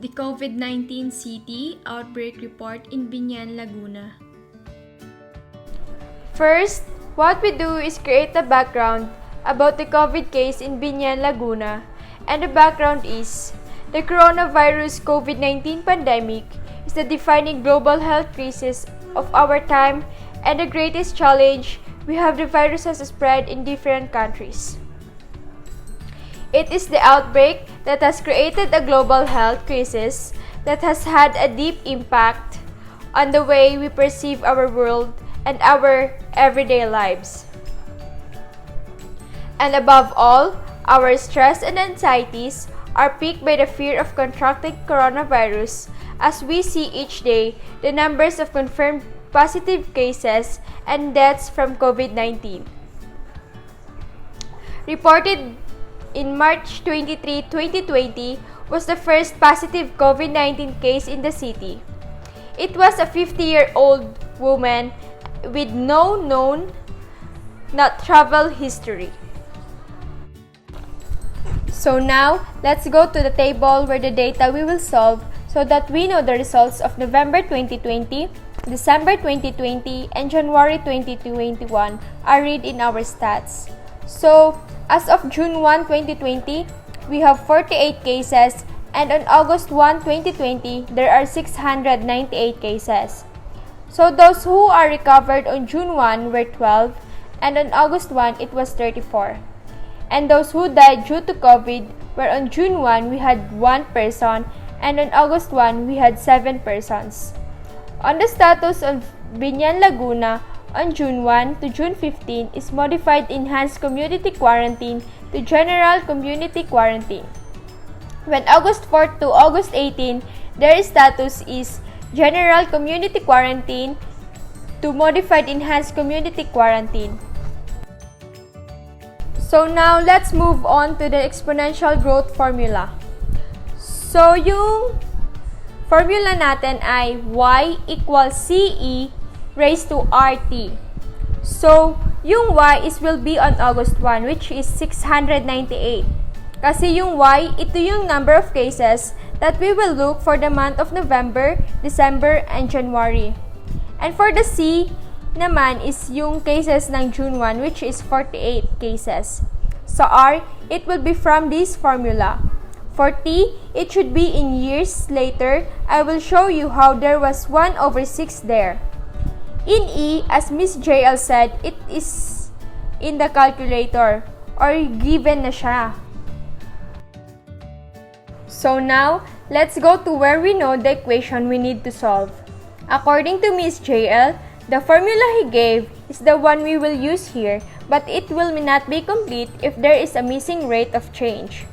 the COVID-19 city outbreak report in Biñan, Laguna. First, what we do is create a background about the COVID case in Biñan, Laguna, and the background is the coronavirus COVID-19 pandemic is the defining global health crisis of our time and the greatest challenge we have. The virus has spread in different countries. It is the outbreak that has created a global health crisis that has had a deep impact on the way we perceive our world and our everyday lives. And above all, our stress and anxieties are piqued by the fear of contracting coronavirus as we see each day the numbers of confirmed positive cases and deaths from COVID-19. Reported in March 23, 2020 was the first positive COVID-19 case in the city. It was a 50-year-old woman with no known travel history. So now, let's go to the table where the data we will solve so that we know the results of November 2020, December 2020, and January 2021 are read in our stats. So, as of June 1, 2020, we have 48 cases, and on August 1, 2020, there are 698 cases. So those who are recovered on June 1 were 12, and on August 1, it was 34. And those who died due to COVID were on June 1, we had 1 person, and on August 1, we had 7 persons. On the status of Biñan, Laguna, on June 1 to June 15 is modified enhanced community quarantine to general community quarantine. When August 4 to August 18, their status is general community quarantine to modified enhanced community quarantine. So now, let's move on to the exponential growth formula. So, yung formula natin ay y equals CE raised to RT. So, yung y will be on August 1, which is 698. Kasi yung y, ito yung number of cases that we will look for the month of November, December, and January. And for the C naman is yung cases ng June 1, which is 48 cases. So R, it will be from this formula. For T, it should be in years later. I will show you how there was 1 over 6 there. In E, as Miss JL said, it is in the calculator or given na siya. So now, let's go to where we know the equation we need to solve. According to Miss JL, the formula he gave is the one we will use here, but it will not be complete if there is a missing rate of change.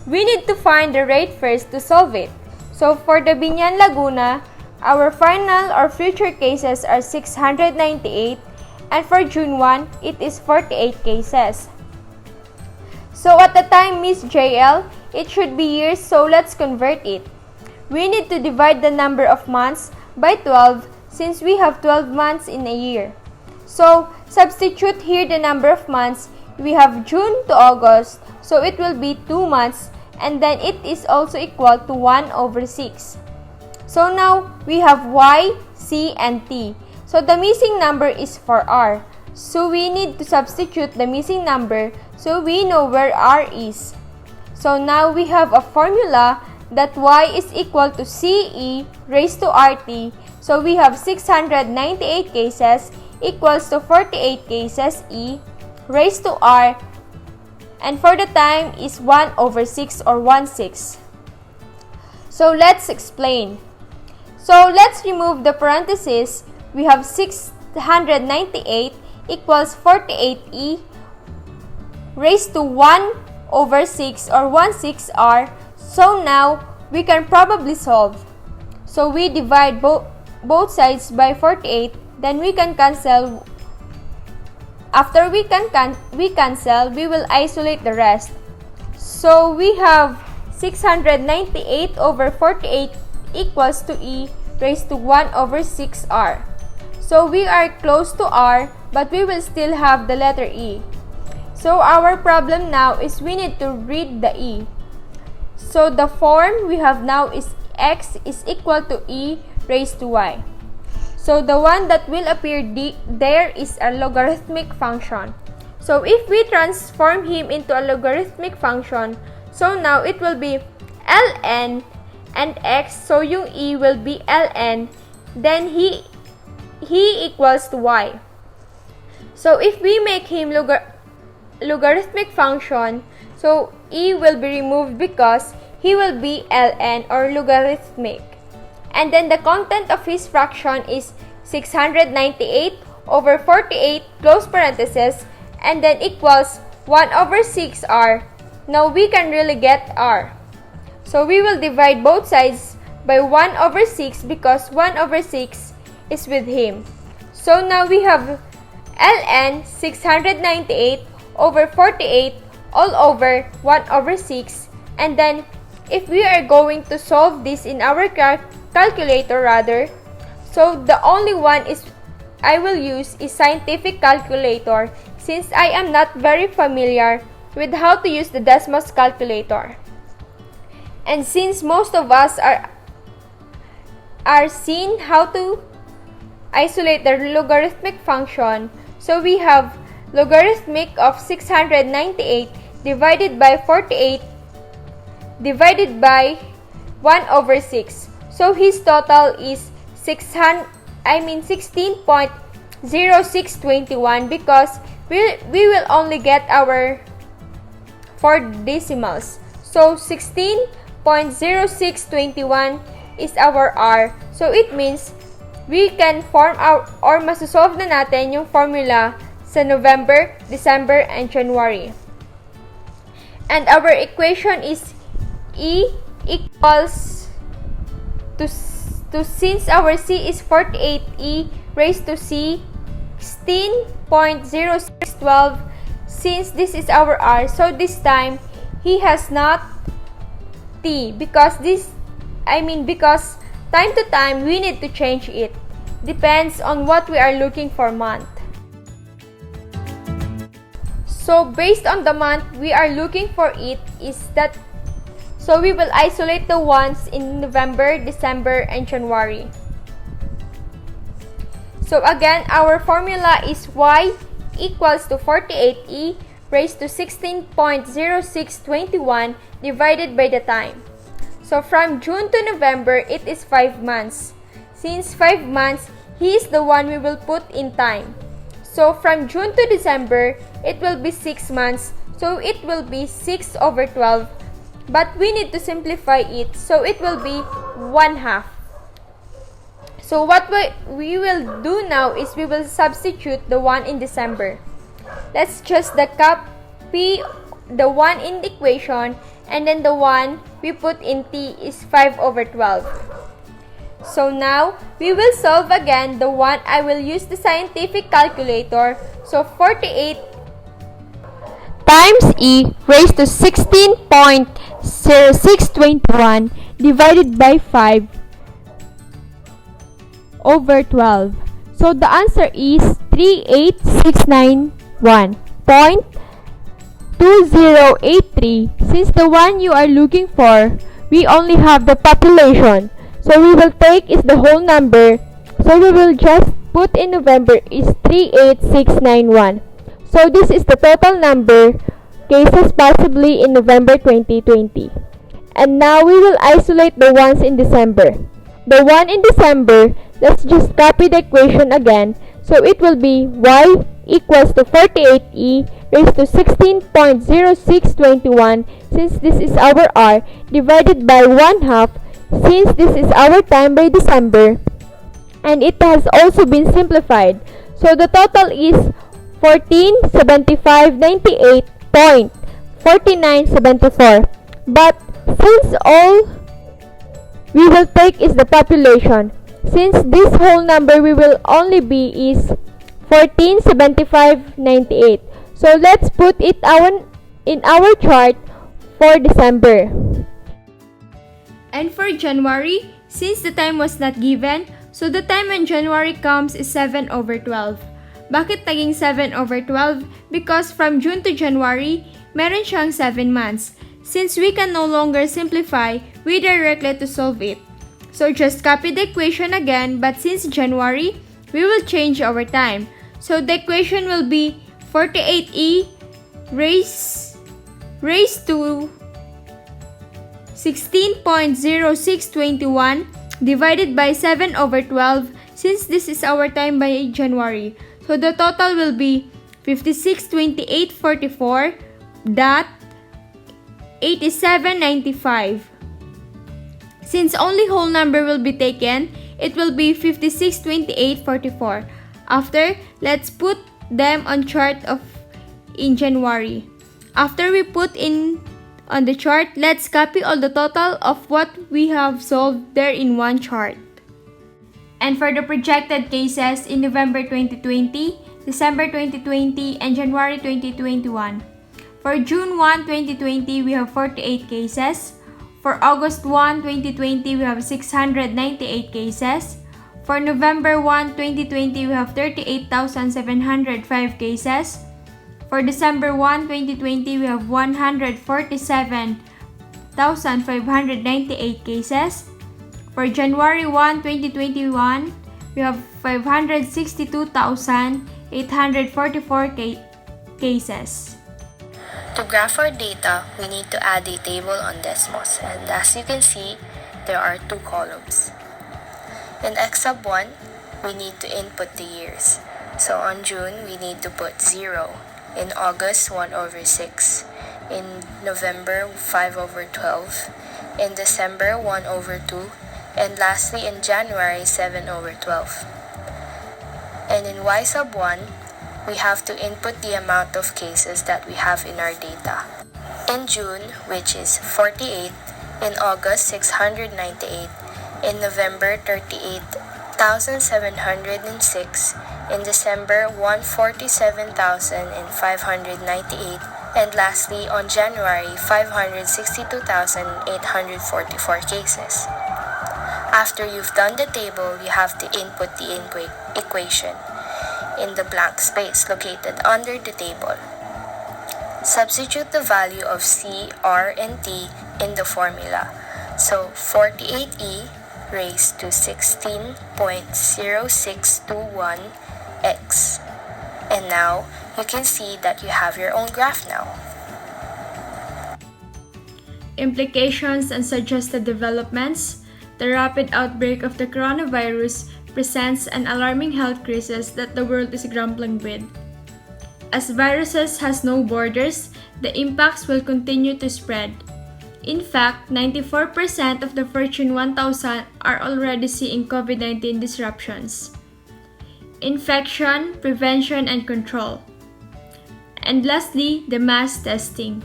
We need to find the rate first to solve it. So for the Biñan, Laguna, our final or future cases are 698, and for June 1, it is 48 cases. So at the time Miss JL, it should be years, so let's convert it. We need to divide the number of months by 12 since we have 12 months in a year. So substitute here the number of months. We have June to August, so it will be 2 months, and then it is also equal to 1 over 6. So now, we have Y, C, and T. So the missing number is for R. So we need to substitute the missing number so we know where R is. So now we have a formula that Y is equal to CE raised to RT. So we have 698 cases equals to 48 cases E raised to R, and for the time is 1 over 6 or 1/6. So let's explain. So let's remove the parentheses. We have 698 equals 48E raised to 1 over 6 or 1/6 R. So now we can probably solve. So we divide both sides by 48, then we can cancel. After we cancel, we will isolate the rest. So we have 698 over 48 equals to E raised to 1 over 6R. So we are close to R, but we will still have the letter E. So our problem now is we need to read the E. So the form we have now is x is equal to e raised to y. So the one that will appear there is a logarithmic function. So if we transform him into a logarithmic function, so now it will be ln and x, so yung e will be ln, then he equals to y. So if we make him logarithmic function, so e will be removed because he will be ln or logarithmic. And then the content of his fraction is 698 over 48 close parenthesis and then equals 1 over 6r. Now we can really get r. So we will divide both sides by 1 over 6 because 1 over 6 is with him. So now we have ln 698 over 48 all over 1 over 6. And then if we are going to solve this in our calculator rather, so the only one I will use is scientific calculator since I am not very familiar with how to use the Desmos calculator. And since most of us are seeing how to isolate the logarithmic function, so we have logarithmic of 698 divided by 48 divided by 1 over 6. So his total is 16.0621 because we will only get our 4 decimals. So 16.0621 is our r. So it means we can form or masosolve na natin yung formula sa November, December, and January. And our equation is E equals to since our C is 48, E raised to C 16.0612 since this is our R. So this time he has not T because because time to time we need to change it. Depends on what we are looking for month. So based on the month we are looking for it is that, so we will isolate the ones in November, December, and January. So again, our formula is y equals to 48e raised to 16.0621 divided by the time. So from June to November, it is 5 months. Since 5 months, he is the one we will put in time. So from June to December, it will be 6 months. So it will be 6 over 12. But we need to simplify it, so it will be 1/2. So what we will do now is we will substitute the one in December. Let's just copy the one in the equation, and then the one we put in T is 5 over 12. So now, we will solve again the one I will use the scientific calculator. So 48 times E raised to 16.0621 divided by 5 over 12. So the answer is 38691.2083. Since the one you are looking for, we only have the population. So we will take is the whole number. So we will just put in November is 38691. So this is the total number cases possibly in November 2020. And now we will isolate the ones in December. The one in December, let's just copy the equation again. So it will be y equals to 48e raised to 16.0621 since this is our r divided by 1/2 since this is our time by December. And it has also been simplified. So the total is 147598.4974. But since all we will take is the population, since this whole number we will only be is 147598. So let's put it in our chart for December. And for January, since the time was not given, so the time when January comes is 7 over 12. Bakit naging 7 over 12? Because from June to January, meron siyang 7 months. Since we can no longer simplify, we directly to solve it. So just copy the equation again, but since January, we will change our time. So the equation will be 48e raised to 16.0621 divided by 7 over 12, since this is our time by January. So the total will be 562844.8795. Since only whole number will be taken, it will be 562844. After, let's put them on chart in January. After we put in on the chart, let's copy all the total of what we have solved there in one chart. And for the projected cases in November 2020, December 2020, and January 2021. For June 1, 2020, we have 48 cases. For August 1, 2020, we have 698 cases. For November 1, 2020, we have 38,705 cases. For December 1, 2020, we have 147,598 cases. For January 1, 2021, we have 562,844 cases. To graph our data, we need to add a table on Desmos, and as you can see, there are two columns. In X sub 1, we need to input the years. So on June, we need to put 0. In August, 1 over 6. In November, 5 over 12. In December, 1 over 2. And lastly, in January, 7 over 12. And in Y sub 1, we have to input the amount of cases that we have in our data. In June, which is 48. In August, 698. In November, 38,706. In December, 147,598. And lastly, on January, 562,844 cases. After you've done the table, you have to input the equation in the blank space located under the table. Substitute the value of C, R, and T in the formula. So 48e raised to 16.0621x. And now, you can see that you have your own graph now. Implications and suggested developments. The rapid outbreak of the coronavirus presents an alarming health crisis that the world is grappling with. As viruses has no borders, the impacts will continue to spread. In fact, 94% of the Fortune 1000 are already seeing COVID-19 disruptions. Infection, prevention, and control. And lastly, the mass testing.